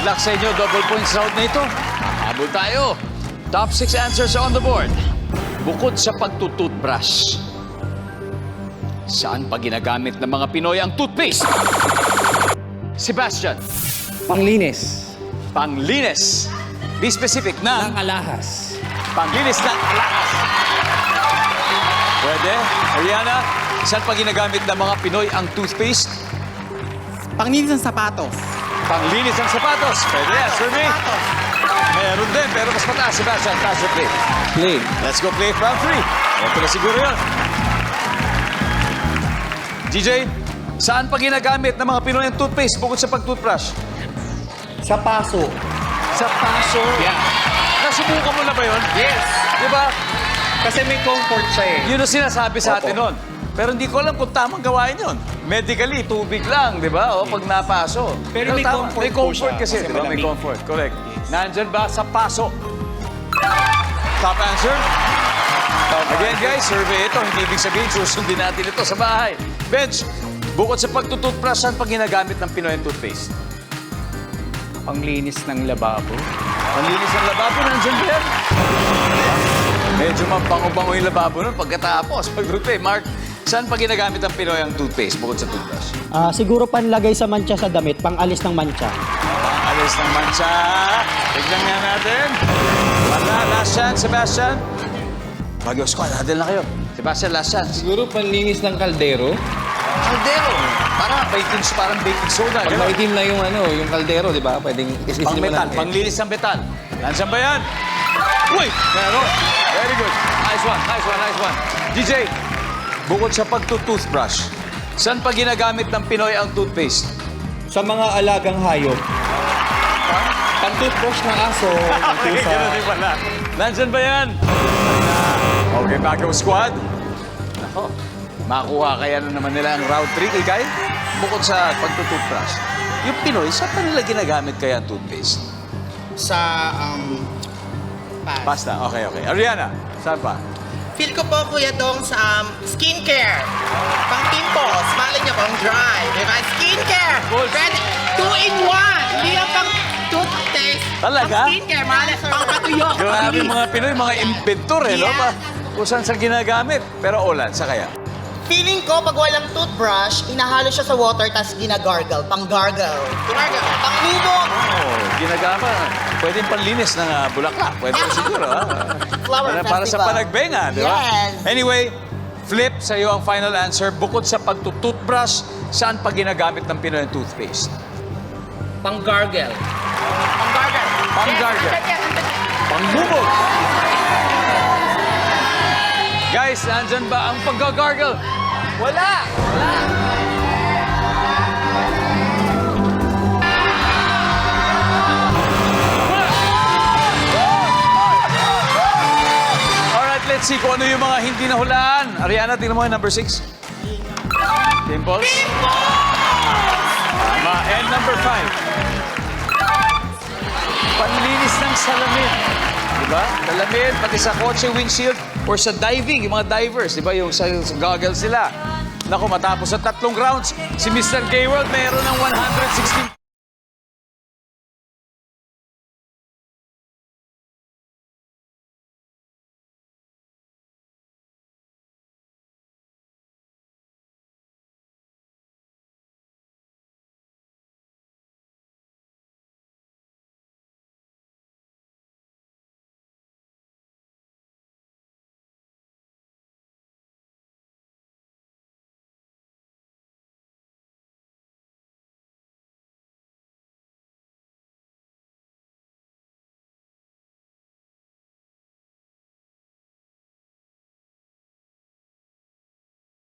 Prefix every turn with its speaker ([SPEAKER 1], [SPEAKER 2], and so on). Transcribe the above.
[SPEAKER 1] luck sa inyo. Double points round na ito. Habol tayo. Top 6 answers on the board. Bukod sa pagtututbrush, saan pa ginagamit ng mga Pinoy ang toothpaste? Sebastian.
[SPEAKER 2] Panglinis.
[SPEAKER 1] Panglinis. Be specific na.
[SPEAKER 2] Ng alahas.
[SPEAKER 1] Panglinis ng alahas. Pwede. Ariana, saan pa ginagamit ng mga Pinoy ang toothpaste?
[SPEAKER 2] Panglinis ng sapatos.
[SPEAKER 1] Panglinis ng sapatos. Pwede yan. Survey. Meron din, pero mas mataas. Sebastian, taas yung play.
[SPEAKER 2] Play.
[SPEAKER 1] Let's go play round 3. Ito na siguro yun. DJ, saan pa ginagamit ng mga Pinoy ang toothpaste bukod sa pag-toothbrush?
[SPEAKER 2] Sa paso.
[SPEAKER 1] Sa paso.
[SPEAKER 2] Yeah.
[SPEAKER 1] Nasubukan mo na ba yun?
[SPEAKER 2] Yes.
[SPEAKER 1] Di ba?
[SPEAKER 2] Kasi may comfort siya eh.
[SPEAKER 1] Yun ang sinasabi sa atin
[SPEAKER 2] Opo.
[SPEAKER 1] nun. Pero hindi ko alam kung tamang gawain yun. Medically, tubig lang, di ba? O pag napaso.
[SPEAKER 2] Pero may
[SPEAKER 1] tama.
[SPEAKER 2] comfort
[SPEAKER 1] May
[SPEAKER 2] po
[SPEAKER 1] comfort
[SPEAKER 2] siya,
[SPEAKER 1] kasi,
[SPEAKER 2] kasi
[SPEAKER 1] di ba? May
[SPEAKER 2] malamig.
[SPEAKER 1] comfort. Correct. Nandyan ba sa paso? Top answer? Again, guys, survey ito. Hindi ibig sabihin, susundin natin ito sa bahay. Bench, bukod sa pagtututbrush, saan pa ginagamit ng Pinoy ang toothpaste?
[SPEAKER 2] Panglinis ng lababo.
[SPEAKER 1] Panlinis ng lababo, nandyan ba yan? Medyo mabango-bango yung lababo nun pagkatapos. Pag-routine, Mark, saan pa ginagamit ang Pinoy ang toothpaste bukod sa toothbrush?
[SPEAKER 3] Siguro panlagay sa mancha sa damit, pang-alis ng mancha.
[SPEAKER 1] Pang-alis ng mancha. Tignan nga natin. Wala, last chance, Sebastian. Bagyo squad, hadil na kayo. Sebastian, last chance.
[SPEAKER 2] Siguro panlinis ng kaldero.
[SPEAKER 1] Caldero. Parang baking soda.
[SPEAKER 2] Pag
[SPEAKER 1] Ganun.
[SPEAKER 2] maitim na yung yung kaldero, di ba? Pwedeng islisin
[SPEAKER 1] Pang
[SPEAKER 2] mo
[SPEAKER 1] metal,
[SPEAKER 2] lang.
[SPEAKER 1] panglinis ng metal. Nandiyan ba yan? Uy! Meron. Very good. Nice one, nice one, nice one. DJ, bukod sa pagtutoothbrush, saan pa ginagamit ng Pinoy ang toothpaste?
[SPEAKER 2] Sa mga alagang hayop. Pang-toothbrush ng aso.
[SPEAKER 1] Okay, ganun din pala. Nandiyan ba yan? Okay, Bagyo squad. Nako, makuha kaya na naman nila ang round 3, Ikay? Bukod sa pagtutoothbrush, yung Pinoy, saan pa nila ginagamit kaya ang toothpaste?
[SPEAKER 4] Sa,
[SPEAKER 1] Pasta, okay, okay. Ariana, saan pa?
[SPEAKER 4] feel ko po, Kuya Dong, sa skincare. Pang pimples, malay niyo pang dry. Diba? Skincare!
[SPEAKER 1] Cool.
[SPEAKER 4] Pwede, 2-in-1! Hindi lang pang toothpaste.
[SPEAKER 1] Talaga?
[SPEAKER 4] Pang skincare, malay, pang patuyo.
[SPEAKER 1] Grabe mga Pinoy, mga inventor eh, no?
[SPEAKER 4] Yeah.
[SPEAKER 1] Kung saan sa ginagamit. Pero Olan, sa kaya?
[SPEAKER 4] Feeling ko, pag walang toothbrush, inahalo siya sa water, tapos ginagargle. Pang-gargle. Pang-hubog.
[SPEAKER 1] Oh, ginagama. Pwede panlinis ng bulaklak. Pwede rin siguro, ha?
[SPEAKER 4] Flower
[SPEAKER 1] Para sa
[SPEAKER 4] festival.
[SPEAKER 1] panagbenga, di ba?
[SPEAKER 4] Yes.
[SPEAKER 1] Anyway, Flip, sa iyo ang final answer. Bukod sa pagtututbrush, saan pa ginagamit ng Pinoy ang toothpaste?
[SPEAKER 4] Pang-gargle. Pang-gargle.
[SPEAKER 1] Pang-gargle. Pangbubog. Guys, nandyan ba ang pag-gargle? Wala! Wala! Alright, let's see kung ano yung mga hindi nahulaan. Ariana, tingnan mo yung number 6. Pimples. Tama. And number 5. Panlinis ng salamin. Diba? Salamin, pati sa kotse windshield or sa diving, yung mga divers, diba? Yung sa goggles sila. Naku, matapos sa 3 rounds, si Mr. Gayward mayroon ng 116